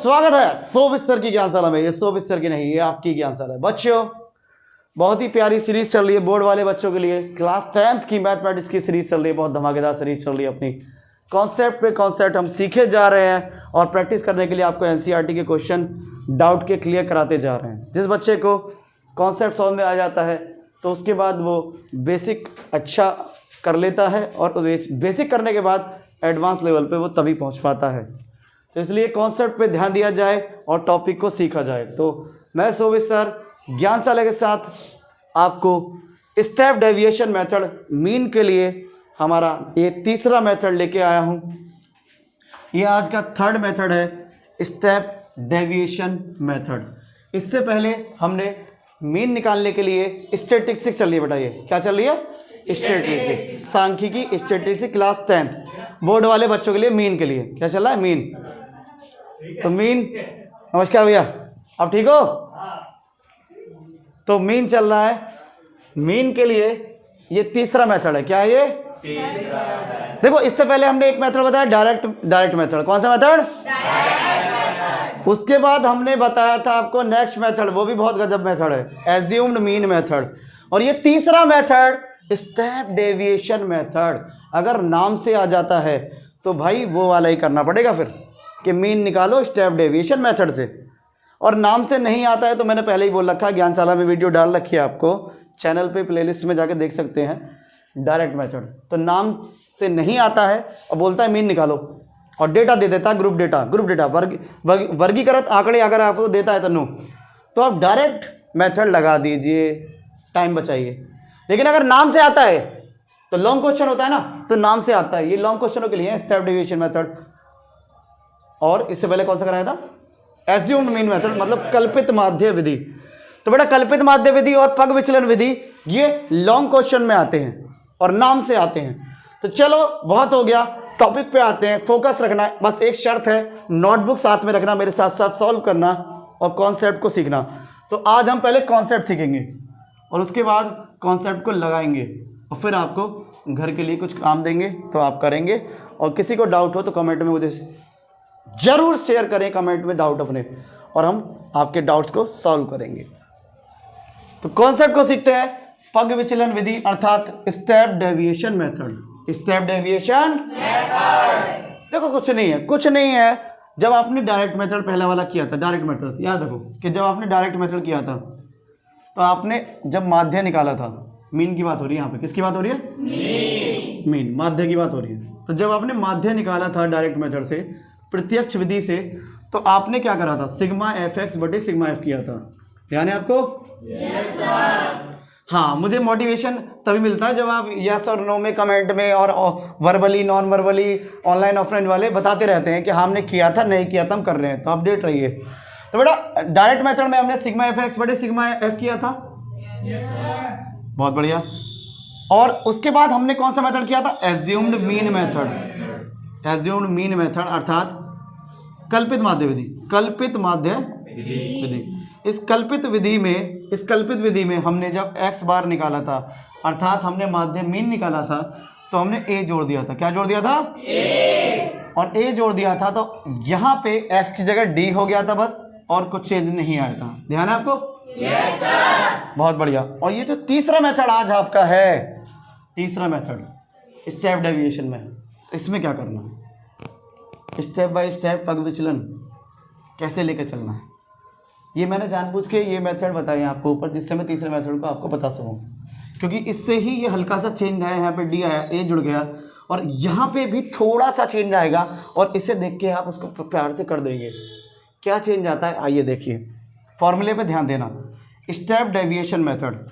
स्वागत है शोभित सर की ज्ञानशाला में। ये शोभित सर की नहीं, ये आपकी ज्ञानशाला है। बच्चों, बहुत ही प्यारी सीरीज चल रही है बोर्ड वाले बच्चों के लिए। क्लास 10th की मैथमेटिक्स की सीरीज चल रही है, बहुत धमाकेदार सीरीज चल रही है। अपनी कॉन्सेप्ट पे कॉन्सेप्ट हम सीखे जा रहे हैं और प्रैक्टिस करने के लिए आपको एनसीईआरटी के क्वेश्चन डाउट के क्लियर कराते जा रहे हैं। जिस बच्चे को कॉन्सेप्ट समझ में आ जाता है तो उसके बाद वो बेसिक अच्छा कर लेता है और बेसिक करने के बाद एडवांस लेवल पे वो तभी पहुंच पाता है। तो इसलिए कॉन्सेप्ट पे ध्यान दिया जाए और टॉपिक को सीखा जाए। तो मैं शोभित सर ज्ञानशाला के साथ आपको स्टेप डेविएशन मेथड मीन के लिए हमारा ये तीसरा मेथड लेके आया हूँ। ये आज का थर्ड मेथड है, स्टेप डेविएशन मेथड। इससे पहले हमने मीन निकालने के लिए स्टैटिस्टिक्स चल रही है बेटा। ये क्या चल रही है? स्टैटिस्टिक्स, सांख्यिकी स्टैटिस्टिक्स क्लास 10th बोर्ड वाले बच्चों के लिए। मीन के लिए क्या चल रहा है? मीन। तो मीन, नमस्कार भैया, आप ठीक हो? तो मीन चल रहा है। मीन के लिए ये तीसरा मेथड है। क्या है ये? देखो, इससे पहले हमने एक मेथड बताया डायरेक्ट मेथड। कौन सा मेथड? उसके बाद हमने बताया था आपको नेक्स्ट मेथड, वो भी बहुत गजब मेथड है, एज्यूम्ड मीन मेथड। और ये तीसरा मेथड स्टेप डेविएशन मेथड। अगर नाम से आ जाता है तो भाई वो वाला ही करना पड़ेगा फिर कि मीन निकालो स्टेप डेविएशन मेथड से। और नाम से नहीं आता है तो मैंने पहले ही बोल रखा है, ज्ञानशाला में वीडियो डाल रखी है, आपको चैनल पे प्लेलिस्ट में जाके देख सकते हैं। डायरेक्ट मेथड तो नाम से नहीं आता है और बोलता है मीन निकालो और डेटा दे देता है, ग्रुप डेटा वर्गीकृत आंकड़े अगर आपको देता है तनु, तो आप डायरेक्ट मेथड लगा दीजिए, टाइम बचाइए। लेकिन अगर नाम से आता है तो लॉन्ग क्वेश्चन होता है ना, तो नाम से आता है। ये लॉन्ग क्वेश्चनों के लिए स्टेप डेविएशन मेथड। और इससे पहले कौन सा कराया था? एज्यूम्ड मीन मेथड, मतलब कल्पित माध्य विधि। तो बेटा कल्पित माध्य विधि और पग विचलन विधि ये लॉन्ग क्वेश्चन में आते हैं और नाम से आते हैं। तो चलो बहुत हो गया, टॉपिक पे आते हैं। फोकस रखना है, बस एक शर्त है, नोटबुक साथ में रखना, मेरे साथ साथ सॉल्व करना और कॉन्सेप्ट को सीखना। तो आज हम पहले कॉन्सेप्ट सीखेंगे और उसके बाद कॉन्सेप्ट को लगाएंगे और फिर आपको घर के लिए कुछ काम देंगे तो आप करेंगे। और किसी को डाउट हो तो कमेंट में मुझे जरूर शेयर करें, कमेंट में डाउट अपने, और हम आपके डाउट्स को सॉल्व करेंगे। तो कॉन्सेप्ट को सीखते हैं, पग विचलन विधि अर्थात step deviation method. Step deviation देखो कुछ नहीं है। जब आपने डायरेक्ट मेथड पहला वाला किया था, डायरेक्ट मेथड याद रखो कि जब आपने डायरेक्ट मेथड किया था तो आपने जब माध्य निकाला था, मीन की बात हो रही है यहाँ पे, किसकी बात हो रही है? मीन, माध्य की बात हो रही है। तो जब आपने माध्य निकाला था डायरेक्ट मेथड से, प्रत्यक्ष विधि से, तो आपने क्या करा था? सिग्मा एफ एक्स बटे सिग्मा एफ किया था। ध्यान है आपको? yes, हाँ, मुझे मोटिवेशन तभी मिलता है जब आप यस और नो में कमेंट में और verbally non verbally online offline वाले बताते रहते हैं कि हमने किया था, नहीं किया था, हम कर रहे हैं। तो अपडेट रहिए। तो बेटा डायरेक्ट मेथड में हमने सिग्मा एफ एक्स बटे सिग्मा एफ किया था। yes, बहुत बढ़िया। और उसके बाद हमने कौन सा मेथड किया था? Assumed mean method. Assumed mean method अर्थात कल्पित माध्य विधि। कल्पित माध्य विधि। इस कल्पित विधि में हमने जब x बार निकाला था, अर्थात हमने माध्य मीन निकाला था, तो हमने a जोड़ दिया था। क्या जोड़ दिया था? a। और a जोड़ दिया था तो यहाँ पे x की जगह d हो गया था बस, और कुछ चेंज नहीं आया था। ध्यान है आपको? Yes sir. बहुत बढ़िया। और ये जो तीसरा मेथड आज आपका है, तीसरा मेथड स्टेप डेविएशन में, इसमें क्या करना है? स्टेप बाय स्टेप पग विचलन कैसे लेकर चलना है, ये मैंने जानबूझ के ये मेथड बताए आपको ऊपर, जिससे मैं तीसरे मेथड को आपको बता सकूँ। क्योंकि इससे ही ये हल्का सा चेंज आया, यहाँ पे डी आया, ए जुड़ गया, और यहाँ पे भी थोड़ा सा चेंज आएगा, और इसे देख के आप उसको प्यार से कर देंगे। क्या चेंज आता है आइए देखिए। फॉर्मूले पे ध्यान देना। Step deviation method,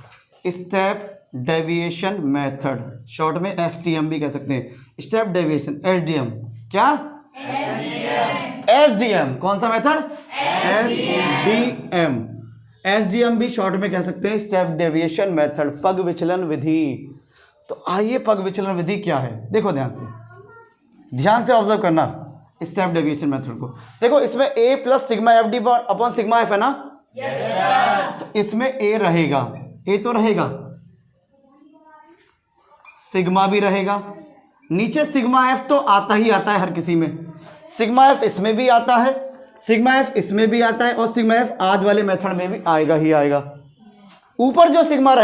step deviation method, short में STM भी कह सकते हैं। स्टेप डेविएशन SDM, क्या? SDM। कौन सा मेथड? SDM। SDM भी शॉर्ट में कह सकते हैं, स्टेप डेविएशन मेथड, पग विचलन विधि। तो आइए पग विचलन विधि क्या है, देखो ध्यान से ऑब्जर्व करना स्टेप डेविएशन मेथड को। देखो इसमें a plus sigma F D upon sigma F है ना? yes, तो इसमें a रहेगा, a तो रहेगा, सिग्मा भी रहेगा, नीचे सिग्मा एफ तो आता ही आता है हर किसी में, सिग्मा एफ इसमें भी आता है, सिग्मा एफ इसमें भी आता है और सिग्मा एफ आज वाले मेथड में भी आएगा ही आएगा। ऊपर जो सिग्मा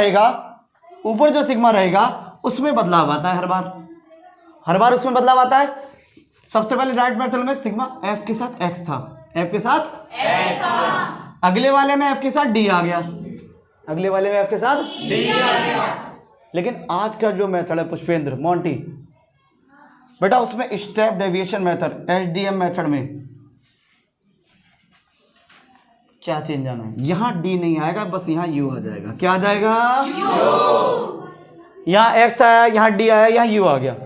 रहेगा उसमें बदलाव आता है हर बार उसमें बदलाव आता है। सबसे पहले राइट मेथड में सिग्मा एफ के साथ एक्स था, अगले वाले में एफ के साथ डी आ गया, लेकिन आज का जो मेथड है पुष्पेंद्र मोंटी बेटा, उसमें step deviation method SDM method में क्या चेंज आना है, यहां डी नहीं आएगा, बस यहां यू आ जाएगा। क्या आ जाएगा? यहां एक्स आया, यहां डी आया, यहां यू आ गया।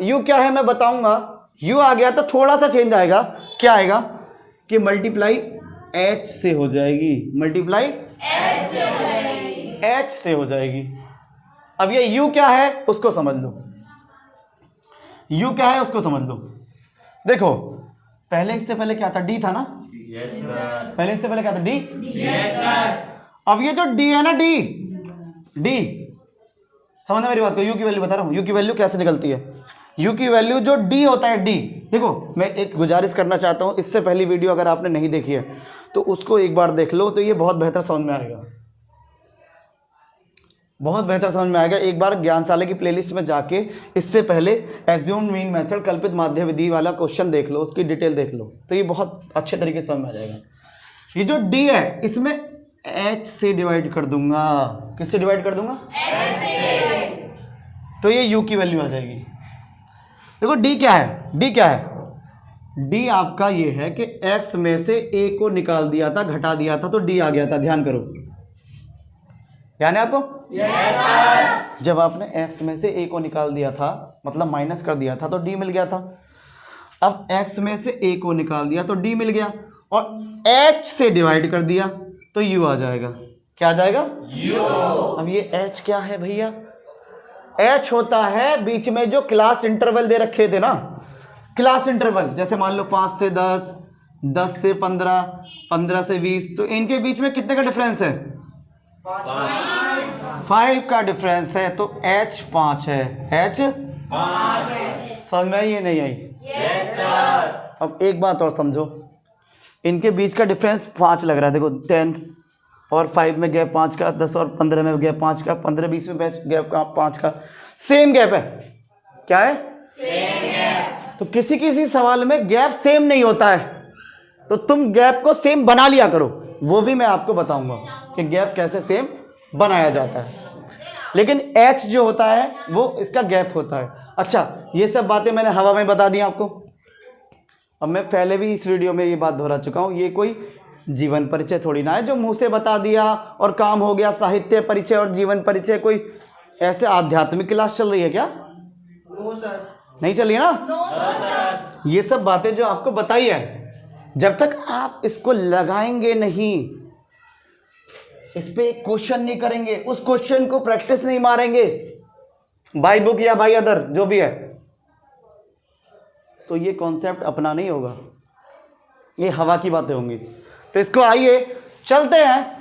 यू क्या है मैं बताऊंगा। यू आ गया तो थोड़ा सा चेंज आएगा। क्या आएगा कि मल्टीप्लाई एच से हो जाएगी, एच से हो जाएगी। अब ये यू क्या है उसको समझ लो, देखो पहले इससे पहले क्या था, डी था ना? Yes sir. पहले इससे पहले क्या था, डी? Yes sir. अब ये जो डी है ना, डी समझना मेरी बात को, यू की वैल्यू बता रहा हूं, यू की वैल्यू कैसे निकलती है। यू की वैल्यू जो डी होता है, डी देखो मैं एक गुजारिश करना चाहता हूं, इससे पहली वीडियो अगर आपने नहीं देखी है तो उसको एक बार देख लो, तो ये बहुत बेहतर समझ में आएगा, एक बार ज्ञानशाला की प्लेलिस्ट में जाके इससे पहले एज्यूम्ड मीन मेथड कल्पित माध्य विधि वाला क्वेश्चन देख लो, उसकी डिटेल देख लो, तो ये बहुत अच्छे तरीके से समझ में आ जाएगा। ये जो डी है इसमें एच से डिवाइड कर दूंगा, किससे डिवाइड कर दूंगा? एच से। तो ये यू की वैल्यू आ जाएगी। देखो डी क्या है, डी आपका ये है कि एक्स में से ए को निकाल दिया था, घटा दिया था, तो डी आ गया था। ध्यान करो, ध्यान है आपको? yes, sir। जब आपने x में से a को निकाल दिया था, मतलब माइनस कर दिया था, तो d मिल गया था। अब x में से a को निकाल दिया तो d मिल गया, और h से डिवाइड कर दिया तो u आ जाएगा। क्या आ जाएगा? u। अब ये h क्या है भैया? h होता है बीच में जो क्लास इंटरवल दे रखे थे ना, क्लास इंटरवल, जैसे मान लो 5 से 10, 10 से 15, 15 से 20, तो इनके बीच में कितने का डिफरेंस है? 5 का डिफरेंस है, तो h 5 है, h 5 है। समझ में आई? ये नहीं आई? Yes sir. अब एक बात और समझो, इनके बीच का डिफरेंस 5 लग रहा है। देखो 10 और 5 में गैप 5 का, 10 और 15 में गैप 5 का, 15-20 में गैप 5 का, सेम गैप है। क्या है? Same gap. तो किसी सवाल में गैप सेम नहीं होता है, तो तुम गैप को सेम बना लिया करो, वो भी मैं आपको बताऊंगा कि गैप कैसे सेम बनाया जाता है। लेकिन h जो होता है वो इसका गैप होता है। अच्छा, ये सब बातें मैंने हवा में बता दी आपको। अब मैं पहले भी इस वीडियो में ये बात दोहरा चुका हूँ, ये कोई जीवन परिचय थोड़ी ना है जो मुंह से बता दिया और काम हो गया। साहित्य परिचय और जीवन परिचय कोई ऐसे आध्यात्मिक क्लास चल रही है क्या? No sir. नहीं चल रही है ना? No sir. ये सब बातें जो आपको बताई है, जब तक आप इसको लगाएंगे नहीं, इस पे क्वेश्चन नहीं करेंगे, उस क्वेश्चन को प्रैक्टिस नहीं मारेंगे बाय बुक या बाय अदर जो भी है, तो ये कॉन्सेप्ट अपना नहीं होगा, ये हवा की बातें होंगी। तो इसको आइए चलते हैं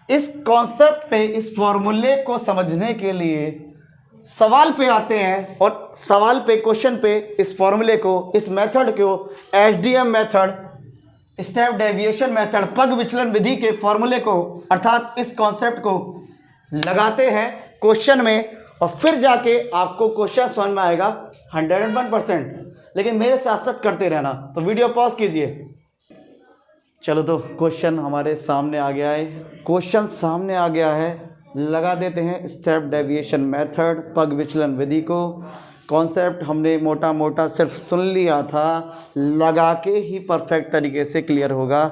इस कॉन्सेप्ट पे, इस फॉर्मूले को समझने के लिए सवाल पे आते हैं, और सवाल पे, क्वेश्चन पे इस फॉर्मूले को, इस मेथड को, SDM method, step deviation method, पग विचलन विधि के फॉर्मूले को, अर्थात इस कॉन्सेप्ट को लगाते हैं क्वेश्चन में, और फिर जाके आपको क्वेश्चन समझ में आएगा 101%। लेकिन मेरे साथ साथ करते रहना। तो वीडियो पॉज कीजिए। चलो, तो क्वेश्चन हमारे सामने आ गया है, लगा देते हैं स्टेप डेविएशन मेथड, पग विचलन विधि को। कॉन्सेप्ट हमने मोटा मोटा सिर्फ सुन लिया था, लगा के ही परफेक्ट तरीके से क्लियर होगा।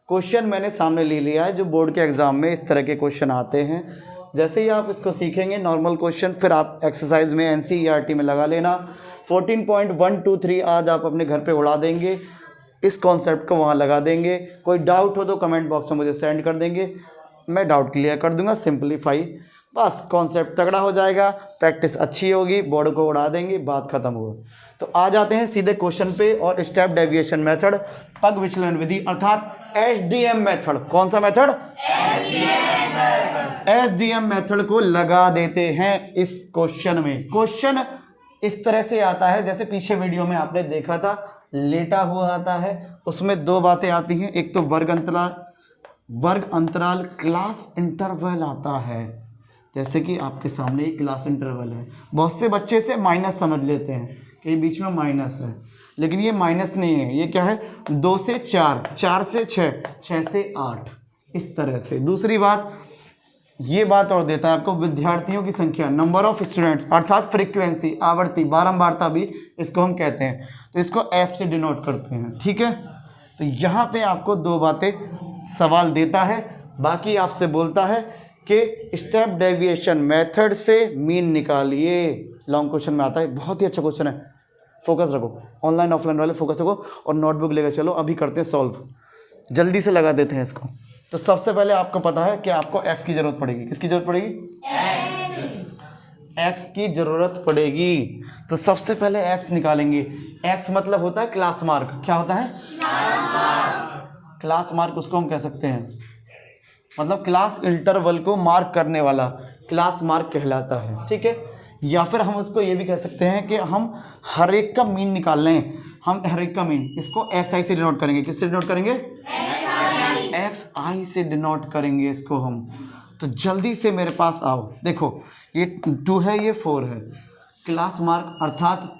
क्वेश्चन मैंने सामने ले लिया है, जो बोर्ड के एग्ज़ाम में इस तरह के क्वेश्चन आते हैं। जैसे ही आप इसको सीखेंगे नॉर्मल क्वेश्चन, फिर आप एक्सरसाइज में एनसीईआरटी में लगा लेना। 14.123 आज आप अपने घर पे उड़ा देंगे, इस कॉन्सेप्ट को वहाँ लगा देंगे। कोई डाउट हो तो कमेंट बॉक्स में मुझे सेंड कर देंगे, मैं डाउट क्लियर कर दूंगा। सिंपलीफाई, बस कॉन्सेप्ट तगड़ा हो जाएगा, प्रैक्टिस अच्छी होगी, बोर्ड को उड़ा देंगे, बात खत्म हुआ। तो आ जाते हैं सीधे क्वेश्चन पे, और स्टेप डेविएशन मेथड, पग विचलन विधि, अर्थात एसडीएम मेथड। कौन सा मेथड? एसडीएम मेथड को लगा देते हैं इस क्वेश्चन में। क्वेश्चन इस तरह से आता है, जैसे पीछे वीडियो में आपने देखा था लेटा हुआ आता है, उसमें दो बातें आती हैं, एक तो वर्ग अंतराल क्लास इंटरवल आता है। जैसे कि आपके सामने एक क्लास इंटरवल है, बहुत से बच्चे से माइनस समझ लेते हैं कि बीच में माइनस है, लेकिन ये माइनस नहीं है, ये क्या है 2 से 4, 4 से 6, 6 से 8, इस तरह से। दूसरी बात, ये बात और देता है आपको विद्यार्थियों की संख्या, नंबर ऑफ स्टूडेंट्स, अर्थात फ्रीक्वेंसी, आवृत्ति, बारंबारता भी इसको हम कहते हैं, तो इसको एफ से डिनोट करते हैं। ठीक है, तो यहाँ पे आपको दो बातें सवाल देता है, बाकी आपसे बोलता है कि स्टेप डेविएशन मेथड से मीन निकालिए। लॉन्ग क्वेश्चन में आता है, बहुत ही अच्छा क्वेश्चन है, फोकस रखो, ऑनलाइन ऑफलाइन वाले फोकस रखो और नोटबुक लेकर चलो, अभी करते हैं सॉल्व, जल्दी से लगा देते हैं इसको। तो सबसे पहले आपको पता है कि आपको x की जरूरत पड़ेगी, किसकी जरूरत पड़ेगी? x की जरूरत पड़ेगी। तो सबसे पहले x निकालेंगे। x मतलब होता है क्लास मार्क। क्या होता है? क्लास मार्क उसको हम कह सकते हैं, मतलब क्लास इंटरवल को मार्क करने वाला क्लास मार्क कहलाता है। ठीक है, या फिर हम उसको ये भी कह सकते हैं कि हम हर एक का मीन निकाल लें, हम हर एक का मीन, इसको एक्स आई से डिनोट करेंगे। किससे डिनोट करेंगे? एक्स आई से डिनोट करेंगे इसको हम। तो जल्दी से मेरे पास आओ, देखो ये 2 है, ये 4 है, क्लास मार्क अर्थात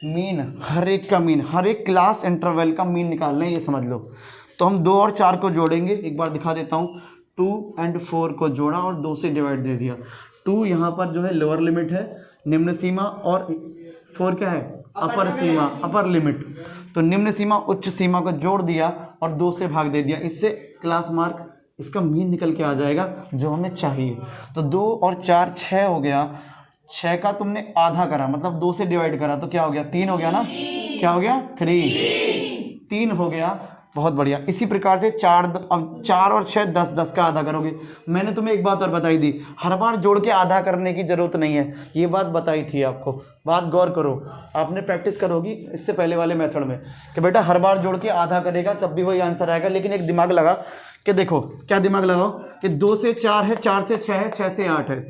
मीन, हर एक का मीन, हर एक क्लास इंटरवल का मीन निकाल लें, ये समझ लो। तो हम 2 और 4 को जोड़ेंगे, एक बार दिखा देता हूँ। 2 और 4 को जोड़ा और 2 से डिवाइड दे दिया। 2 यहाँ पर जो है लोअर लिमिट है, निम्न सीमा, और 4 क्या है? अपर सीमा, अपर लिमिट। तो निम्न सीमा उच्च सीमा को जोड़ दिया और 2 से भाग दे दिया, इससे क्लास मार्क, इसका मीन निकल के आ जाएगा जो हमें चाहिए। तो 2 और 4 6 हो गया, 6 का तुमने आधा करा, मतलब 2 से डिवाइड करा, तो क्या हो गया? 3 हो गया ना? क्या हो गया? 3 हो गया। बहुत बढ़िया। इसी प्रकार से 4 और 6 10, 10 का आधा करोगे। मैंने तुम्हें एक बात और बताई थी, हर बार जोड़ के आधा करने की जरूरत नहीं है, ये बात बताई थी आपको। बात गौर करो, आपने प्रैक्टिस करोगी इससे पहले वाले मेथड में कि बेटा हर बार जोड़ के आधा करेगा तब भी वही आंसर आएगा। लेकिन एक दिमाग लगा कि देखो, क्या दिमाग लगाओ कि 2 से 4 है, 4 से 6 है, 6 से 8 है,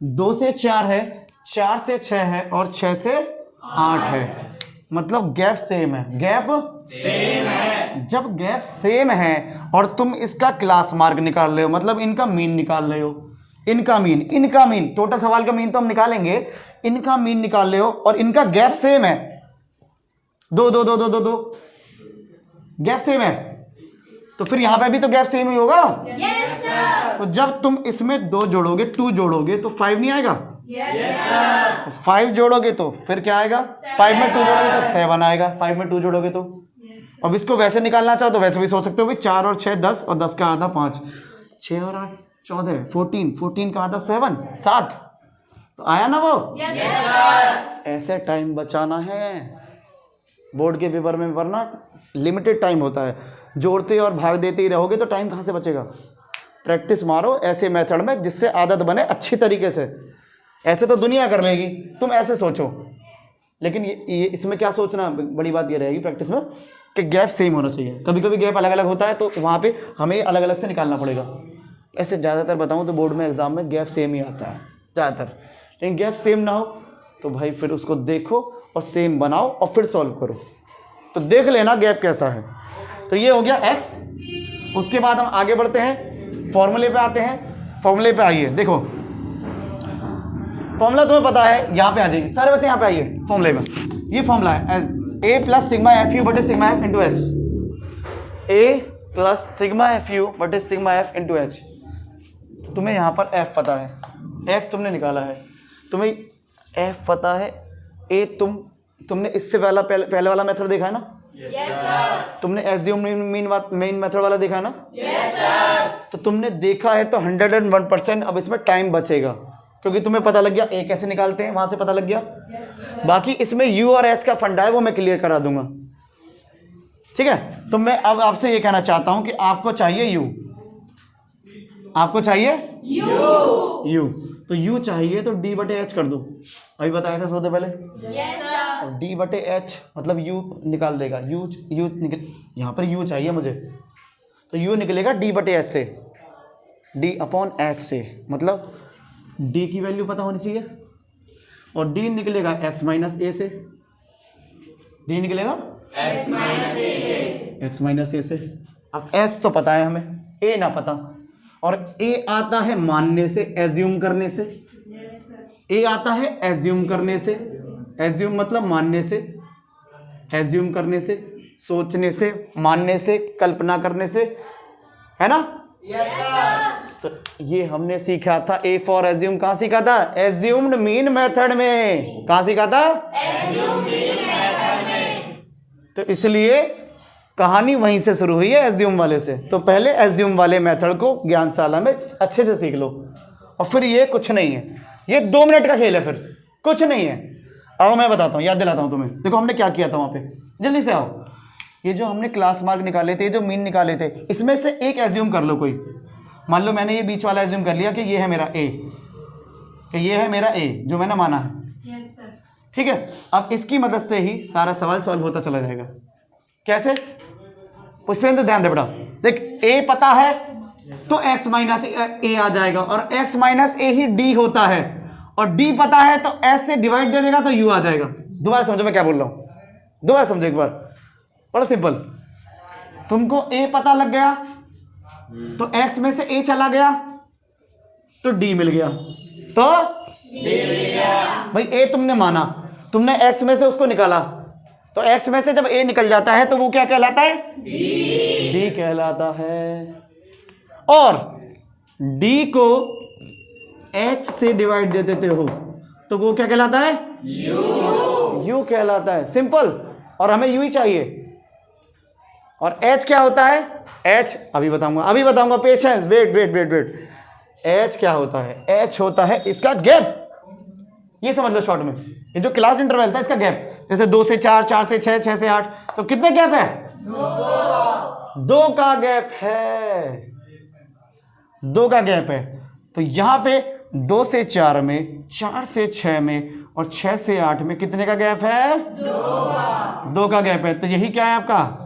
2 से 4 है, 4 से 6 है और 6 से 8 है, मतलब गैप सेम है। गैप सेम है। जब गैप सेम है और तुम इसका क्लास मार्क निकाल रहे हो, मतलब इनका मीन निकाल रहे हो, इनका मीन, टोटल सवाल का मीन तो हम निकालेंगे, इनका मीन निकाल रहे हो और इनका गैप सेम है, 2 2 2 2 2 2 गैप सेम है, तो फिर यहां पे भी तो गैप सेम ही होगा। yes, sir। तो जब तुम इसमें 2 जोड़ोगे, 2 जोड़ोगे तो 5 नहीं आएगा? yes, sir। 5 जोड़ोगे तो फिर क्या आएगा? 5 में 2 जोड़ोगे तो 7 आएगा, 5 में 2 जोड़ोगे तो। अब इसको वैसे निकालना चाहो तो वैसे भी सोच सकते हो भाई, 4 और 6 10 और 10 का आधा 5, 6 और 8 14, 14 का आधा 7, तो आया ना वो? yes, sir। ऐसे टाइम बचाना है बोर्ड के पेपर में, वरना लिमिटेड टाइम होता है, जोड़ते और भाग देते ही रहोगे तो टाइम कहाँ से बचेगा। प्रैक्टिस मारो ऐसे मेथड में जिससे आदत बने अच्छी तरीके से। ऐसे तो दुनिया कर लेगी, तुम ऐसे सोचो, लेकिन ये इसमें क्या सोचना, बड़ी बात ये रहेगी प्रैक्टिस में कि गैप सेम होना चाहिए। कभी कभी गैप अलग अलग होता है तो वहाँ पे हमें अलग अलग से निकालना पड़ेगा। ऐसे ज़्यादातर बताऊँ तो बोर्ड में एग्जाम में गैप सेम ही आता है ज़्यादातर, लेकिन गैप सेम ना हो तो भाई फिर उसको देखो और सेम बनाओ और फिर सॉल्व करो, तो देख लेना गैप कैसा है। तो ये हो गया x। उसके बाद हम आगे बढ़ते हैं, फॉर्मूले पे आते हैं। फॉर्मूले पे आइए, देखो फॉर्मूला तुम्हें पता है, यहाँ पे आ जाइए सारे बच्चे, यहाँ पे आइए। फॉर्मूले में ये फॉर्मूला है a plus sigma F U बटे sigma F into H, a plus sigma F U बटे सिग्मा एफ इंटू एच। तुम्हें यहाँ पर f पता है, x तुमने निकाला है, तुम्हें f पता है, a तुमने इससे पहले वाला मेथड देखा है ना? yes, sir। तुमने एज्यूम मेन मेथड वाला देखा है ना? yes, sir। तो तुमने देखा है तो 101%। अब इसमें टाइम बचेगा क्योंकि तुम्हें पता लग गया a कैसे निकालते हैं, वहां से पता लग गया। yes, बाकी इसमें u और h का फंडा है, वो मैं क्लियर करा दूंगा, ठीक है। तो मैं अब आपसे ये कहना चाहता हूं कि आपको चाहिए u, आपको चाहिए u, तो u चाहिए तो d बटे h कर दो, अभी बताया था सोते पहले। yes, और d बटे h मतलब u निकाल देगा, u निकल, यहाँ पर u चाहिए मुझे, तो u निकलेगा d बटे h से, d अपॉन h से, मतलब d की वैल्यू पता होनी चाहिए और डी निकलेगा x माइनस ए से, डी निकलेगा x माइनस ए से। अब x तो पता है हमें, a ना पता, और a आता है मानने से, एज्यूम करने से। a आता है एज्यूम करने से, एज्यूम मतलब मानने से, एज्यूम करने से, सोचने से, मानने से, कल्पना करने से, है ना? तो ये हमने सीखा था ए फॉर एज्यूम। कहाँ सीखा था? एज्यूम्ड मीन मेथड में। कहाँ सीखा था? एज्यूम्ड मीन मेथड में। तो इसलिए कहानी वहीं से शुरू हुई है, एज्यूम वाले से। तो पहले एज्यूम वाले मेथड को ज्ञानशाला में अच्छे से सीख लो, और फिर ये कुछ नहीं है, ये 2 मिनट का खेल है, फिर कुछ नहीं है। अब मैं बताता हूँ, याद दिलाता हूँ तुम्हें। देखो हमने क्या किया था वहाँ पे, जल्दी से आओ। ये जो हमने क्लास मार्क निकाले थे, ये जो मीन निकाले थे, इसमें से एक एज्यूम कर लो कोई। मान लो मैंने ये बीच वाला एज्यूम कर लिया कि ये है मेरा ए, कि ये है मेरा ए जो मैंने माना है। ठीक है, अब इसकी मदद से ही सारा सवाल सॉल्व होता चला जाएगा। कैसे? पुष्पेंद्र ध्यान दे बेटा, देख ए पता है तो x माइनस ए आ जाएगा, और x माइनस ए ही d होता है, और d पता है तो s से डिवाइड दे देगा तो u आ जाएगा। दोबारा समझो मैं क्या बोल रहा हूं, दोबारा समझो एक बार, बड़ा सिंपल। तुमको a पता लग गया तो x में से a चला गया तो d मिल गया, तो d मिल गया। भाई a तुमने माना, तुमने x में से उसको निकाला, तो x में से जब a निकल जाता है तो वो क्या कहलाता है? d कहलाता है। और d को h से डिवाइड दे देते हो तो वो क्या कहलाता है? u कहलाता है। सिंपल। और हमें u ही चाहिए। और h क्या होता है? h अभी बताऊंगा, पेशेंस, वेट। h क्या होता है? h होता है इसका गैप। ये समझ लो शॉर्ट में, ये जो क्लास इंटरवल था इसका गैप। जैसे 2 से 4, 4 से 6, 6 से 8, तो कितने गैप है? 2 का गैप है, 2 का गैप है। तो यहां पे 2 से 4 में, 4 से 6 में, और 6 से 8 में कितने का गैप है? 2 का गैप है। तो यही क्या है आपका?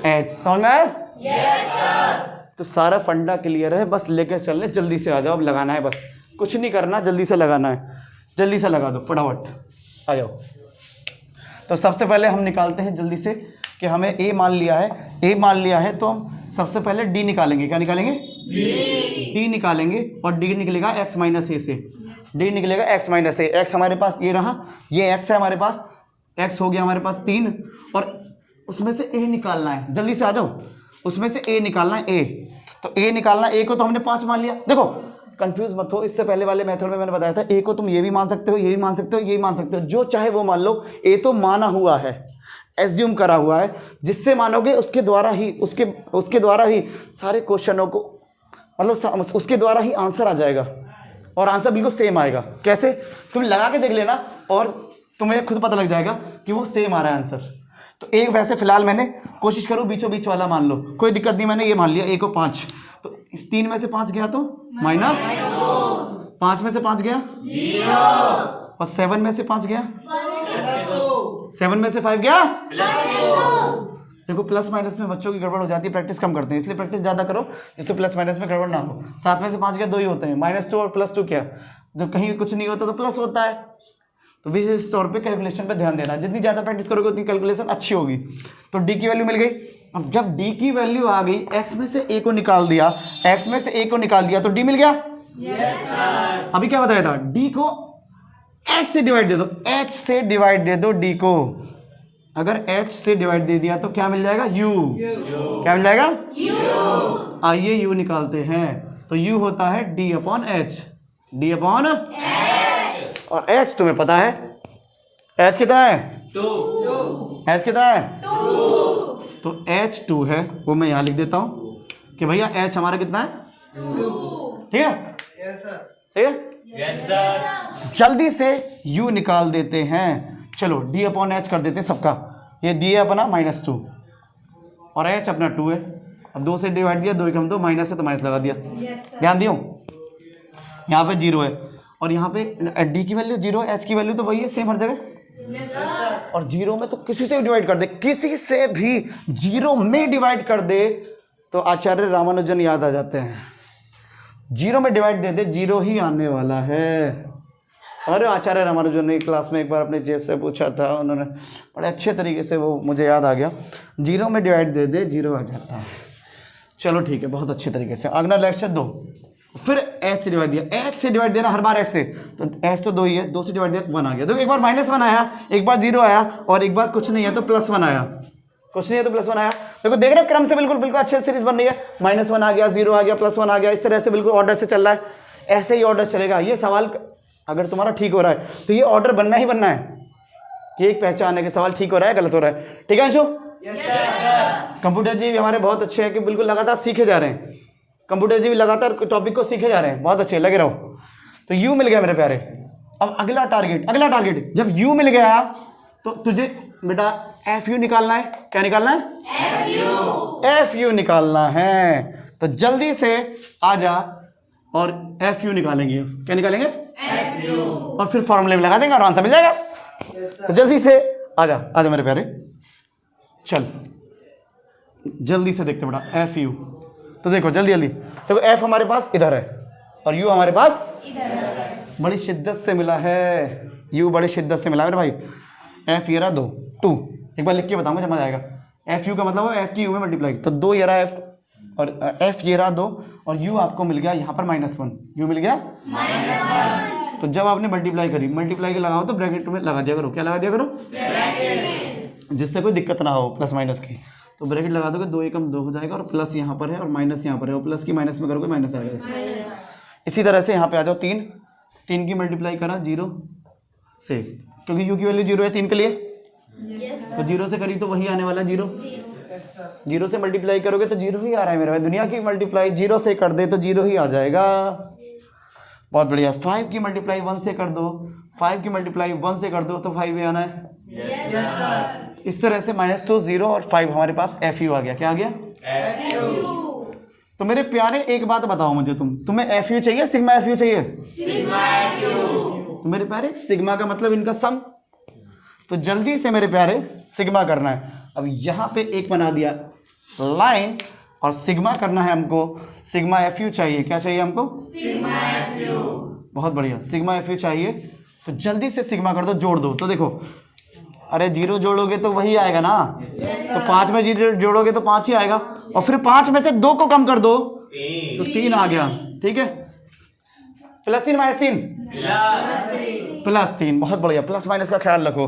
H। समझ में आया? Yes sir. तो सारा फंडा क्लियर है, बस लेकर चलने, जल्दी से आ जाओ। अब लगाना है, बस कुछ नहीं करना, जल्दी से लगाना है। जल्दी से लगा दो फटाफट, आ जाओ। तो सबसे पहले हम निकालते हैं जल्दी से कि हमें a मान लिया है, तो हम सबसे पहले d निकालेंगे। क्या निकालेंगे? d निकालेंगे, और d निकलेगा x माइनस ए से। d निकलेगा x माइनस ए। x हमारे पास ये रहा, ये x है हमारे पास, x हो गया हमारे पास 3, और उसमें से a निकालना है। जल्दी से आ जाओ, उसमें से a निकालना है। a तो a निकालना, a को तो हमने 5 मान लिया। देखो कंफ्यूज मत हो, इससे पहले वाले मेथड में मैंने बताया था a को तुम ये भी मान सकते हो, ये भी मान सकते हो, ये भी मान सकते हो, जो चाहे वो मान लो। a तो माना हुआ है, एज्यूम करा हुआ है, जिससे मानोगे उसके द्वारा ही सारे क्वेश्चनों को, मतलब उसके द्वारा ही आंसर आ जाएगा, और आंसर बिल्कुल सेम आएगा। कैसे? तुम लगा के देख लेना और तुम्हें खुद पता लग जाएगा कि वो सेम आ रहा है आंसर। तो एक वैसे फिलहाल मैंने कोशिश करूँ बीचों बीच वाला मान लो, कोई दिक्कत नहीं। मैंने ये मान लिया a को 5, तो इस 3 में से 5 गया तो माइनस, 5 में से 5 गया 0, और 7 में से 5 गया 7 में से 5 गया +2। देखो प्लस माइनस में बच्चों की गड़बड़ हो जाती है, प्रैक्टिस कम करते हैं, इसलिए प्रैक्टिस ज़्यादा करो जिससे प्लस माइनस में गड़बड़ ना हो। 7 में से 5 गया 2 ही होते हैं, -2 और +2 क्या, जब कहीं कुछ नहीं होता तो प्लस होता है। तो विशेष तौर पे कैलकुलेशन पे ध्यान देना, जितनी ज़्यादा प्रैक्टिस करोगे उतनी कैलकुलेशन अच्छी होगी। तो डी की वैल्यू मिल गई। अब जब डी की वैल्यू आ गई, एक्स में से ए को निकाल दिया, तो डी मिल गया। yes, sir। अभी क्या बताया था? डी को एच से डिवाइड दे दो, एच से डिवाइड दे दो डी को। अगर एच से डिवाइड दे दिया तो क्या मिल जाएगा? यू। क्या मिल जाएगा? यू। आइए यू निकालते हैं। तो यू होता है D upon H, D upon H. और एच तुम्हें पता है, एच कितना है? 2। एच कितना है? 2। तो एच 2 है, वो मैं यहाँ लिख देता हूँ कि भैया एच हमारा कितना है? 2। ठीक है? Yes sir. ठीक है? Yes sir. जल्दी से u निकाल देते हैं। चलो d अपॉन एच कर देते हैं सबका। ये d है अपना -2 और h अपना 2 है। अब 2 से डिवाइड दिया, 2 कम 2, माइनस है तो माइनस लगा दिया। ध्यान दियो, यहाँ पे 0 है और यहाँ पे d की वैल्यू 0 है, h की वैल्यू तो वही है, सेम हर जगह। और 0 में तो किसी से भी डिवाइड कर दे, किसी से भी 0 में डिवाइड कर दे तो आचार्य रामानुजन याद आ जाते हैं। 0 में डिवाइड दे दे, 0 ही आने वाला है। समझ रहे हो, आचार्य रामानुजन ने क्लास में एक बार अपने जेस से पूछा था, उन्होंने बड़े अच्छे तरीके से, वो मुझे याद आ गया, 0 में डिवाइड दे दे 0 आ जाता है। चलो ठीक है, बहुत अच्छे तरीके से। अगला लेक्चर 2, फिर एच से डिवाइड दिया, एच से डिवाइड देना हर बार एच से, तो एच तो 2 ही है, 2 से डिवाइड दिया 1 आ गया। देखो एक बार -1 आया, एक बार 0 आया, और एक बार कुछ नहीं है तो +1 आया, कुछ नहीं है तो +1 आया। देखो देख रहे हो क्रम से बिल्कुल अच्छे सीरीज बन रही है, -1 आ गया, 0 आ गया, +1 आ गया, इस तरह से बिल्कुल ऑर्डर से चल रहा है, ऐसे ही ऑर्डर चलेगा। ये सवाल अगर तुम्हारा ठीक हो रहा है तो ये ऑर्डर बनना ही बनना है कि एक पहचान है कि सवाल ठीक हो रहा है गलत हो रहा है। ठीक है अंशु? कंप्यूटर जी भी हमारे बहुत अच्छे हैं कि बिल्कुल लगातार सीखे जा रहे हैं, कंप्यूटर जी भी लगातार टॉपिक को सीखे जा रहे हैं, बहुत अच्छे, लगे रहो। तो यू मिल गया मेरे प्यारे। अब अगला टारगेट, जब यू मिल गया तो तुझे बेटा एफ यू निकालना है। क्या निकालना है? एफ यू निकालना है। तो जल्दी से आ जा और एफ यू निकालेंगे। क्या निकालेंगे? F you. और फिर फॉर्मूले में लगा देंगे और आंसर मिल जाएगा। तो जल्दी से आ जा मेरे प्यारे, चल जल्दी से देखते बेटा एफ यू। तो देखो जल्दी देखो, एफ हमारे पास इधर है और यू हमारे पास इधर है। बड़ी शिद्दत से मिला है, यू बड़ी शिद्दत से मिला है मेरे भाई। एफ ये रहा 2, एक बार लिख के बताऊंगा समझ आएगा। एफ यू का मतलब है एफ की यू में मल्टीप्लाई, तो 2 ये रहा एफ, और एफ ये रहा 2, और यू आपको मिल गया यहाँ पर -1, यू मिल गया -1। तो जब आपने मल्टीप्लाई के लगाओ तो ब्रैकेट में लगा दिया करो। क्या लगा दिया करो? ब्रैकेट, जिससे कोई दिक्कत ना हो प्लस माइनस की। तो ब्रैकेट लगा दोगे, 2 एकम 2 हो जाएगा, और प्लस यहाँ पर है और माइनस यहाँ पर है, और प्लस की माइनस में करोगे माइनस आएगा। इसी तरह से यहाँ पे आ जाओ, 3 की मल्टीप्लाई करा 0 से, क्योंकि यू की वैल्यू 0 है 3 के लिए, तो 0 से करी तो वही आने वाला 0। 0 से मल्टीप्लाई करोगे तो 0 ही आ रहा है मेरे भाई। दुनिया की मल्टीप्लाई 0 से कर दे तो 0 ही आ जाएगा। बहुत बढ़िया। 5 की मल्टीप्लाई 1 से कर दो, 5 की मल्टीप्लाई 1 से कर दो तो 5 ही आना है। इस तरह से -2 0 और 5 हमारे पास एफ यू आ गया। क्या आ गया? F you. तो मेरे प्यारे एक बात बताओ मुझे, तुम्हें एफ यू चाहिए सिग्मा एफ यू चाहिए? Sigma F you. तो मेरे प्यारे सिग्मा का मतलब इनका सम, तो जल्दी से मेरे प्यारे सिग्मा करना है। अब यहाँ पे एक बना दिया लाइन, और सिग्मा करना है हमको, सिग्मा एफ यू चाहिए। क्या चाहिए हमको? Sigma F you. बहुत बढ़िया, सिग्मा एफ यू चाहिए। तो जल्दी से सिग्मा कर दो, जोड़ दो। तो देखो, अरे 0 जोड़ोगे तो वही आएगा ना, तो 5 में 0 जोड़ोगे तो 5 ही आएगा, और फिर 5 में से 2 को कम कर दो तो 3 आ गया। ठीक है, +3 -3 +3। बहुत बढ़िया, प्लस माइनस का ख्याल रखो।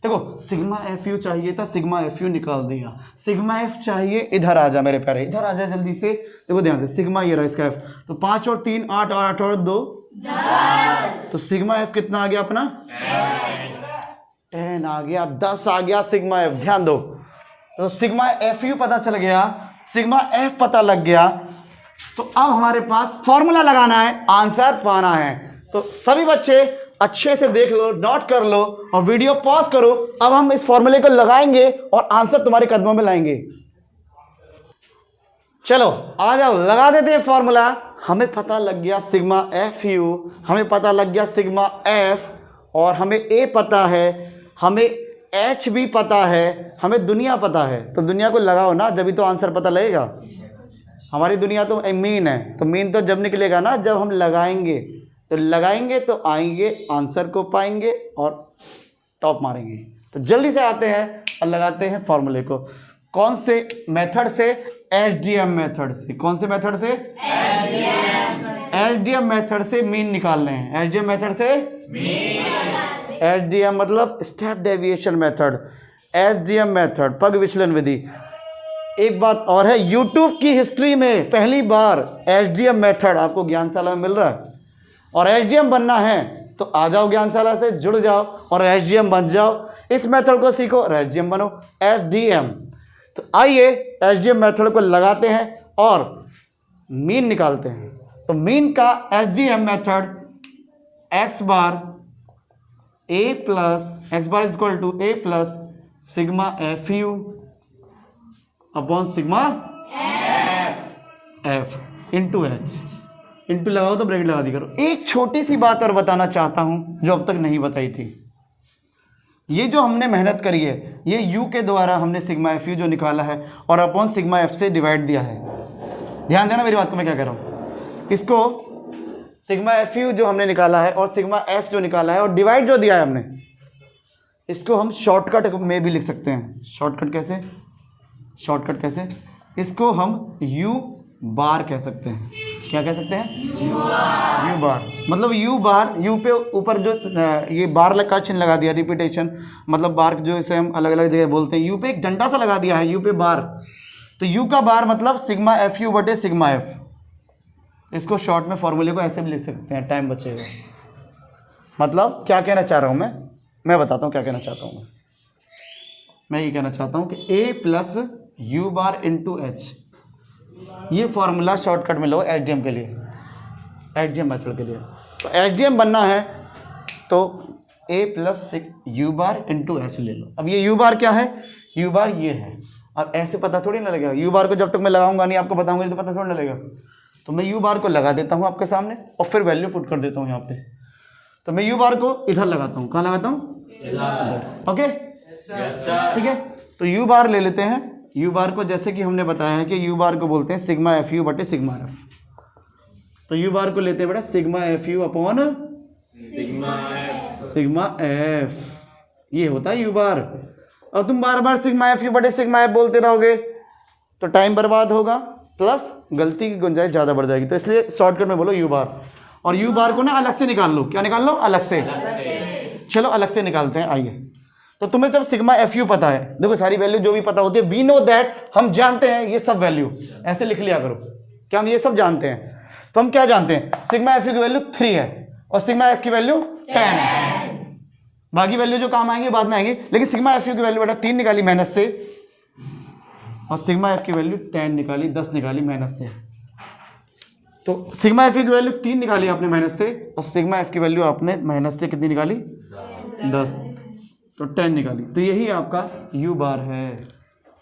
देखो सिग्मा एफ यू चाहिए था, सिग्मा एफ यू निकाल दिया। सिग्मा एफ चाहिए, इधर आ जा मेरे प्यारे, इधर आ जा जल्दी से। देखो ध्यान से, सिग्मा ये रहा इसका एफ, तो 5 और 3 8, 8 और 2 10। तो सिग्मा एफ कितना आ गया अपना? 10 आ गया, 10 आ गया सिग्मा एफ। ध्यान दो, तो सिग्मा एफ यू पता चल गया, सिग्मा एफ पता लग गया। तो अब हमारे पास फॉर्मूला लगाना है, आंसर पाना है। तो सभी बच्चे अच्छे से देख लो, नोट कर लो और वीडियो पॉज करो। अब हम इस फॉर्मूले को लगाएंगे और आंसर तुम्हारे कदमों में लाएंगे। चलो आ जाओ, लगा देते हैं फॉर्मूला। हमें पता लग गया सिग्मा एफ यू, हमें पता लग गया सिग्मा एफ, और हमें ए पता है, हमें एच भी पता है, हमें दुनिया पता है। तो दुनिया को लगाओ ना, जब भी तो आंसर पता लगेगा। हमारी दुनिया तो मीन है, तो मीन तो जब निकलेगा ना जब हम लगाएंगे। तो लगाएंगे तो आएंगे, आंसर को पाएंगे और टॉप मारेंगे। तो जल्दी से आते हैं और लगाते हैं फॉर्मूले को। कौन से मेथड से? एसडीएम मेथड से। कौन से मेथड से? एसडीएम मेथड से मीन निकाल रहे हैं। एसडीएम मेथड से मीन, एसडीएम मतलब step deviation method, SDM method पग विचलन विधि। एक बात और है, यूट्यूब की हिस्ट्री में पहली बार एसडीएम मेथड आपको ज्ञानशाला में मिल रहा है। और एसडीएम बनना है तो आ जाओ ज्ञानशाला से, जुड़ जाओ और एसडीएम बन जाओ। इस मेथड को सीखो और एसडीएम बनो, एसडीएम। तो आइए एसडीएम मेथड को लगाते हैं और मीन निकालते हैं। तो मीन का SDM method X bar A plus sigma F U upon sigma F into H. Into लगाओ तो ब्रैकेट लगा दी करो। एक छोटी सी बात और बताना चाहता हूं जो अब तक नहीं बताई थी। ये जो हमने मेहनत करी है, ये यू के द्वारा हमने सिग्मा एफ यू जो निकाला है और अपॉन सिग्मा एफ से डिवाइड दिया है। ध्यान देना मेरी बात को, मैं क्या कर रहा हूँ। इसको सिग्मा एफ यू जो हमने निकाला है और सिग्मा एफ जो निकाला है और डिवाइड जो दिया है हमने, इसको हम शॉर्टकट में भी लिख सकते हैं। शॉर्टकट कैसे? शॉर्टकट कैसे? इसको हम यू बार कह सकते हैं। क्या कह सकते हैं? यू बार। मतलब यू बार, यू पे ऊपर जो ये बार का चिन्ह लगा दिया, रिपीटेशन मतलब बार जो इसे हम अलग अलग जगह बोलते हैं, यू पे एक डंडा सा लगा दिया है, यू पे बार। तो यू का बार मतलब सिग्मा एफ यू बटे सिग्मा एफ। इसको शॉर्ट में फॉर्मूले को ऐसे भी लिख सकते हैं, टाइम बचेगा। मतलब क्या कहना चाह रहा हूँ मैं बताता हूँ क्या कहना चाहता हूँ। मैं ये कहना चाहता हूँ कि A plus U bar into H, ये फॉर्मूला शॉर्टकट में लो एचडीएम के लिए, एचडीएम मेथड के लिए। तो एचडीएम बनना है तो A plus U bar into H ले लो। अब ये यू बार क्या है? यू बार ये है। अब ऐसे पता थोड़ी ना लगेगा, यू बार को जब तक मैं लगाऊंगा नहीं, आपको बताऊंगा नहीं तो पता थोड़ी ना लगेगा। तो मैं यू बार को लगा देता हूँ आपके सामने और फिर वैल्यू पुट कर देता हूँ यहाँ पे। तो मैं यू बार को इधर लगाता हूँ, कहाँ लगाता हूँ? ओके, ठीक है। तो यू बार ले लेते हैं। यू बार को जैसे कि हमने बताया है कि यू बार को बोलते हैं सिग्मा एफ यू बटे सिग्मा एफ। तो यू बार को लेते हैं बेटा sigma F U upon sigma F, ये होता है यू बार। और तुम बार बार सिग्मा एफ यू बटे सिग्मा एफ बोलते रहोगे तो टाइम बर्बाद होगा, प्लस गलती की गुंजाइश ज़्यादा बढ़ जाएगी। तो इसलिए शॉर्टकट में बोलो यू बार। और यू बार को ना अलग से निकाल लो। क्या निकाल लो? अलग से। चलो अलग से निकालते हैं, आइए। तो तुम्हें जब सिग्मा एफ यू पता है, देखो सारी वैल्यू जो भी पता होती है, वी नो दैट, हम जानते हैं ये सब वैल्यू, ऐसे लिख लिया करो। क्या हम ये सब जानते हैं? तो हम क्या जानते हैं? सिग्मा एफ यू की वैल्यू 3 है और सिग्मा एफ की वैल्यू 10 है। बाकी वैल्यू जो काम आएंगे बाद में आएंगे, लेकिन सिग्मा एफ यू की वैल्यू बेटा 3 निकाली मेहनत से, और सिग्मा एफ की वैल्यू 10 निकाली, 10 निकाली मेहनत से। तो सिग्मा एफ की वैल्यू 3 निकाली आपने मेहनत से, और सिग्मा एफ की वैल्यू आपने मेहनत से कितनी निकाली? 10। तो 10 निकाली। तो यही आपका यू बार है।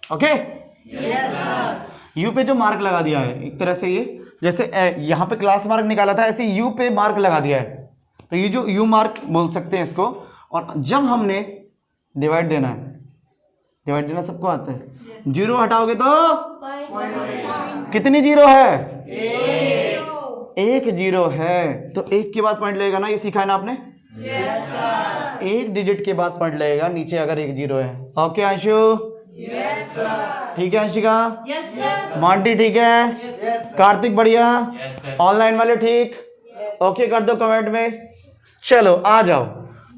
ओके, यू पे जो मार्क लगा दिया है एक तरह से, ये जैसे यहाँ पे क्लास मार्क निकाला था, ऐसे यू पे मार्क लगा दिया है। तो ये जो यू मार्क बोल सकते हैं इसको। और जब हमने डिवाइड देना है, डिवाइड देना सबको आता है, जीरो हटाओगे तो कितनी जीरो है? एक जीरो है। तो एक के बाद पॉइंट लगेगा ना, ये सीखा है ना आपने? एक डिजिट के बाद पॉइंट लगेगा नीचे अगर एक जीरो है। ओके अंशु? ठीक है अंशिका? मॉन्टी ठीक है? कार्तिक बढ़िया? ऑनलाइन वाले ठीक? ओके कर दो कमेंट में। चलो आ जाओ।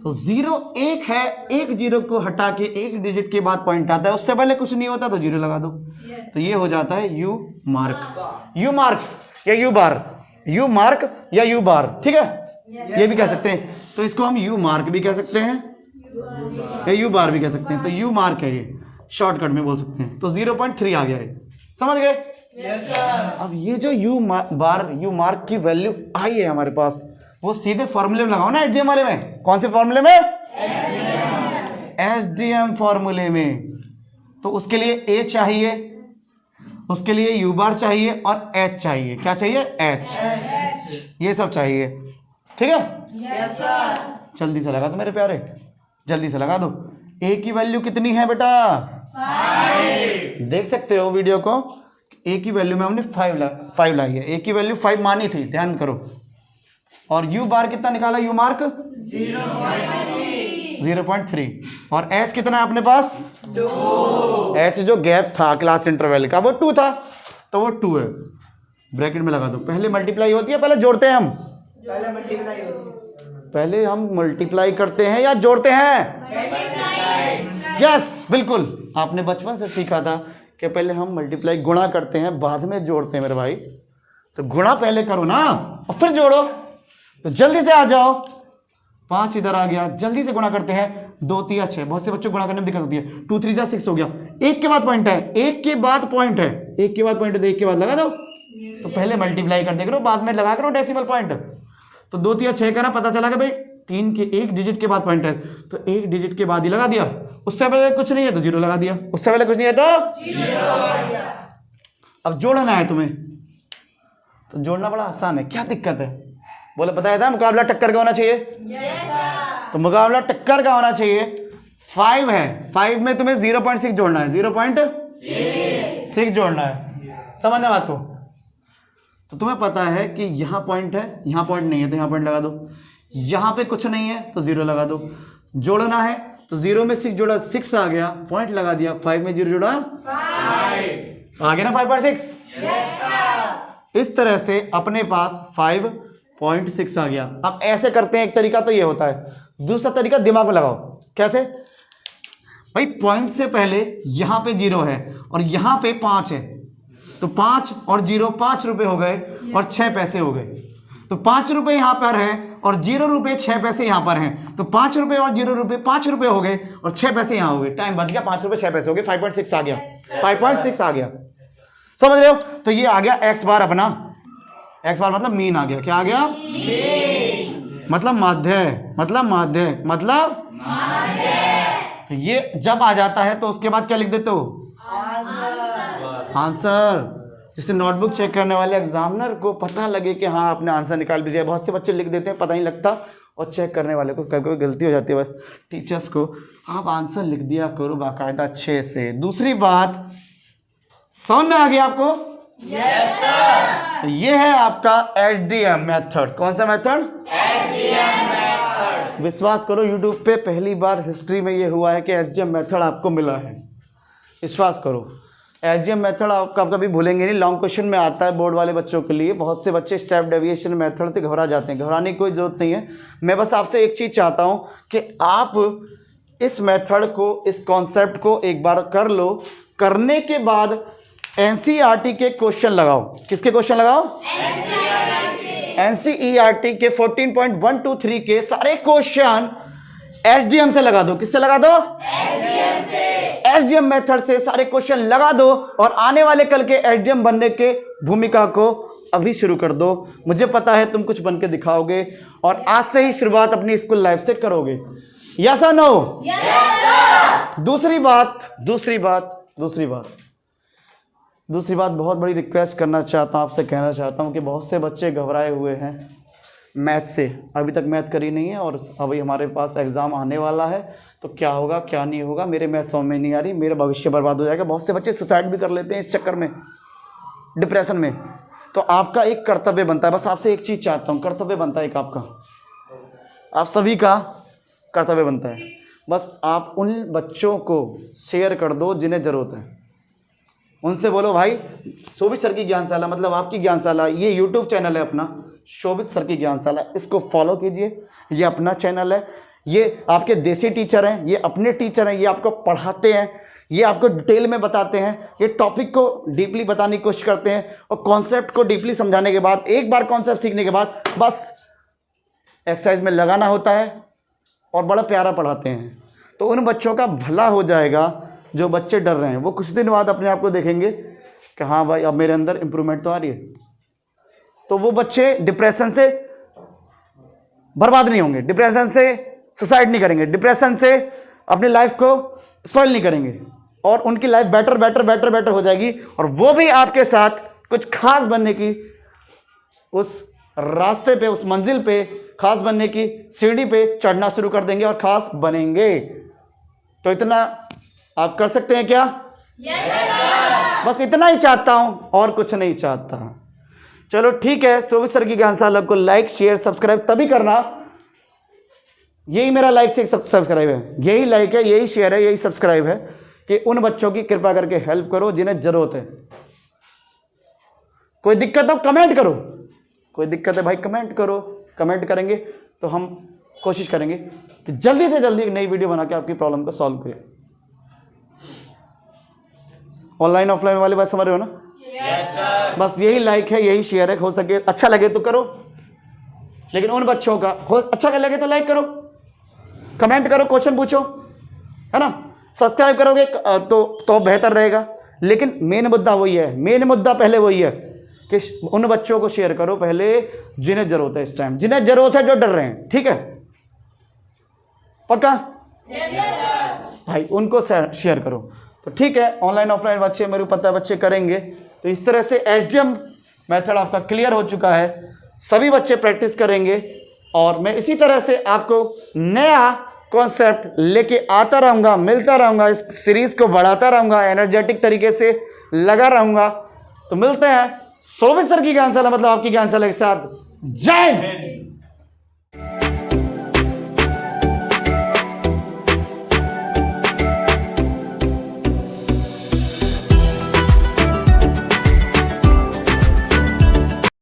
तो जीरो एक है, एक जीरो को हटा के एक डिजिट के बाद पॉइंट आता है, उससे पहले कुछ नहीं होता तो जीरो लगा दो। तो ये हो जाता है यू मार्क। यू मार्क या यू बार, यू मार्क या यू बार, ठीक है, ये भी कह सकते हैं। तो इसको हम यू मार्क भी कह सकते हैं या यू बार भी कह सकते हैं। तो यू मार्क है, ये शॉर्टकट में बोल सकते हैं। तो 0.3 आ गया है, समझ गए? अब ये जो यू बार यू मार्क की वैल्यू आई है हमारे पास, वो सीधे फॉर्मूले में लगाओ ना, एचडीएम वाले में। कौन से फॉर्मूले में? एचडीएम फॉर्मूले में। तो उसके लिए ए चाहिए, उसके लिए यू बार चाहिए और एच चाहिए। क्या चाहिए? एच। ये सब चाहिए, ठीक है? Yes sir. जल्दी से लगा दो मेरे प्यारे, जल्दी से लगा दो। ए की वैल्यू कितनी है बेटा? 5। देख सकते हो वीडियो को, ए की वैल्यू में हमने 5 लाई है। ए की वैल्यू 5 मानी थी, ध्यान करो। और यू बार कितना निकाला? You mark 0.3। और एच कितना है अपने पास? 2। एच जो गैप था क्लास इंटरवल का वो 2 था, तो वो 2 है। ब्रैकेट में लगा दो। पहले मल्टीप्लाई होती है, पहले जोड़ते हैं हम? पहले मल्टीप्लाई होती है। पहले हम मल्टीप्लाई करते हैं या जोड़ते हैं? यस, बिल्कुल। आपने बचपन से सीखा था कि पहले हम मल्टीप्लाई गुणा करते हैं, बाद में जोड़ते हैं मेरे भाई। तो गुणा पहले करो ना और फिर जोड़ो। तो जल्दी से आ जाओ। 5 इधर आ गया, जल्दी से गुणा करते हैं। 2 3 6, बहुत से बच्चों को गुणा करने में दिक्कत होती है। 2 3 6 हो गया। एक के बाद पॉइंट है, एक के बाद पॉइंट है, एक के बाद पॉइंट है, एक के बाद लगा दो। तो पहले मल्टीप्लाई कर दे करो, बाद में लगा करो डेसिमल पॉइंट। तो 2 3 6 का ना पता चला कि भाई 3 के एक डिजिट के बाद पॉइंट है, तो एक डिजिट के बाद ही लगा दिया। उससे पहले कुछ नहीं है तो जीरो लगा दिया, उससे पहले कुछ नहीं है तो जीरो लगा दिया। अब जोड़ना है तुम्हें, तो जोड़ना बड़ा आसान है। क्या दिक्कत है? बोले बताया था मुकाबला टक्कर का होना चाहिए। तो मुकाबला टक्कर का होना चाहिए। 5 है, 5 में तुम्हें 0.6 जोड़ना है, 0.6 जोड़ना है। समझना बात को? तो तुम्हें पता है कि यहाँ पॉइंट है, यहाँ पॉइंट नहीं है तो यहाँ पॉइंट लगा दो, यहाँ पे कुछ नहीं है तो 0 लगा दो, जोड़ना है तो 0 में 6 जोड़ा 6 आ गया, पॉइंट लगा दिया, 5 में 0 जोड़ा 5 आ गया ना 5.6। इस तरह से अपने पास 5.6 आ गया। अब ऐसे करते हैं, एक तरीका तो ये होता है, दूसरा तरीका दिमाग में लगाओ। कैसे भाई, पॉइंट से पहले यहाँ पे 0 है और यहाँ पे 5 है, तो 5 और 0 5 रुपए हो गए और 6 पैसे हो गए। तो 5 रुपए यहाँ पर है और 0 रुपए 6 पैसे यहाँ पर हैं, तो 5 रुपए और 0 रुपए 5 रुपए हो गए और 6 पैसे यहाँ हो गए। टाइम बच गया, 5 रुपए 6 पैसे हो गए, 5.6 आ गया। 5.6 आ गया, समझ रहे हो? तो ये आ गया x बार अपना, x बार मतलब मीन आ गया। क्या आ गया? मतलब माध्य, मतलब माध्य, मतलब तो ये जब आ जाता है तो उसके बाद क्या लिख देते हो? आंसर। जिससे नोटबुक चेक करने वाले एग्जामिनर को पता लगे कि हाँ आपने आंसर निकाल भी दिया। बहुत से बच्चे लिख देते हैं, पता नहीं लगता, और चेक करने वाले को कभी कभी गलती हो जाती है। बस टीचर्स को आप आंसर लिख दिया करो बाकायदा अच्छे से। दूसरी बात, समझ में आ गया आपको? Yes sir. ये है आपका SDM मेथड। कौन सा मेथड? SDM method. विश्वास करो, यूट्यूब पे पहली बार हिस्ट्री में ये हुआ है कि SDM मेथड आपको मिला है। विश्वास करो, SDM मेथड आप कभी भूलेंगे नहीं। लॉन्ग क्वेश्चन में आता है बोर्ड वाले बच्चों के लिए। बहुत से बच्चे स्टेप डेविएशन मेथड से घबरा जाते हैं। घबराने की कोई ज़रूरत नहीं है। मैं बस आपसे एक चीज़ चाहता हूँ कि आप इस मेथड को, इस कॉन्सेप्ट को एक बार कर लो। करने के बाद NCERT के क्वेश्चन लगाओ। किसके क्वेश्चन लगाओ? NCERT के 14.123 के सारे क्वेश्चन SDM से लगा दो। किससे लगा दो? SDM से। SDM मेथड से सारे क्वेश्चन लगा दो और आने वाले कल के SDM बनने के भूमिका को अभी शुरू कर दो। मुझे पता है तुम कुछ बन के दिखाओगे और आज से ही शुरुआत अपनी स्कूल लाइफ से करोगे। यस और नो? Yes sir. दूसरी बात बहुत बड़ी रिक्वेस्ट करना चाहता हूँ, आपसे कहना चाहता हूँ कि बहुत से बच्चे घबराए हुए हैं मैथ से। अभी तक मैथ करी नहीं है और अभी हमारे पास एग्ज़ाम आने वाला है, तो क्या होगा क्या नहीं होगा, मेरे मैथ समझ में नहीं आ रही, मेरा भविष्य बर्बाद हो जाएगा। बहुत से बच्चे सुसाइड भी कर लेते हैं इस चक्कर में, डिप्रेशन में। तो आपका एक कर्तव्य बनता है, बस आपसे एक चीज़ चाहता हूँ, कर्तव्य बनता है एक आपका, आप सभी का कर्तव्य बनता है। बस आप उन बच्चों को शेयर कर दो जिन्हें ज़रूरत है। उनसे बोलो भाई शोभित सर की ज्ञानशाला, मतलब आपकी ज्ञानशाला, ये यूट्यूब चैनल है अपना शोभित सर की ज्ञानशाला, इसको फॉलो कीजिए। ये अपना चैनल है, ये आपके देसी टीचर हैं, ये अपने टीचर हैं, ये आपको पढ़ाते हैं, ये आपको डिटेल में बताते हैं, ये टॉपिक को डीपली बताने की कोशिश करते हैं और कॉन्सेप्ट को डीपली समझाने के बाद, एक बार कॉन्सेप्ट सीखने के बाद बस एक्सरसाइज में लगाना होता है और बड़ा प्यारा पढ़ाते हैं। तो उन बच्चों का भला हो जाएगा जो बच्चे डर रहे हैं। वो कुछ दिन बाद अपने आप को देखेंगे कि हाँ भाई अब मेरे अंदर इम्प्रूवमेंट तो आ रही है। तो वो बच्चे डिप्रेशन से बर्बाद नहीं होंगे, डिप्रेशन से सुसाइड नहीं करेंगे, डिप्रेशन से अपनी लाइफ को स्पॉइल नहीं करेंगे और उनकी लाइफ बेटर हो जाएगी और वो भी आपके साथ कुछ खास बनने की उस रास्ते पे, उस मंजिल पे, खास बनने की सीढ़ी पे चढ़ना शुरू कर देंगे और खास बनेंगे। तो इतना आप कर सकते हैं क्या? यस। बस इतना ही चाहता हूं और कुछ नहीं चाहता। चलो ठीक है, शोभित सर की ज्ञानशाला को लाइक शेयर सब्सक्राइब तभी करना, यही मेरा लाइक से सब्सक्राइब है, यही लाइक है, यही शेयर है, यही सब्सक्राइब है कि उन बच्चों की कृपा करके हेल्प करो जिन्हें जरूरत है। कोई दिक्कत हो कमेंट करो, कोई दिक्कत है भाई कमेंट करो, कमेंट करेंगे तो हम कोशिश करेंगे कि जल्दी से जल्दी एक नई वीडियो बना के आपकी प्रॉब्लम को सॉल्व करें। ऑनलाइन ऑफलाइन वाली बात समझ रहे हो ना? Yes sir. बस यही लाइक है, यही शेयर है, हो सके अच्छा लगे तो करो, लेकिन उन बच्चों का हो अच्छा लगे तो लाइक करो, कमेंट करो, क्वेश्चन पूछो, है ना? सब्सक्राइब करोगे तो बेहतर रहेगा। लेकिन मेन मुद्दा वही है, मेन मुद्दा पहले वही है कि उन बच्चों को शेयर करो पहले जिन्हें जरूरत है, इस टाइम जिन्हें जरूरत है, जो डर रहे हैं। ठीक है, पक्का? Yes sir. भाई उनको शेयर करो। तो ठीक है, ऑनलाइन ऑफलाइन बच्चे, मेरे को पता है बच्चे करेंगे। तो इस तरह से SDM मेथड आपका क्लियर हो चुका है, सभी बच्चे प्रैक्टिस करेंगे और मैं इसी तरह से आपको नया कॉन्सेप्ट लेके आता रहूँगा, मिलता रहूँगा, इस सीरीज़ को बढ़ाता रहूँगा, एनर्जेटिक तरीके से लगा रहूँगा। तो मिलते हैं सोविसर की कैंसल है, मतलब आपकी कैंसल है एक साथ। जय हिंद।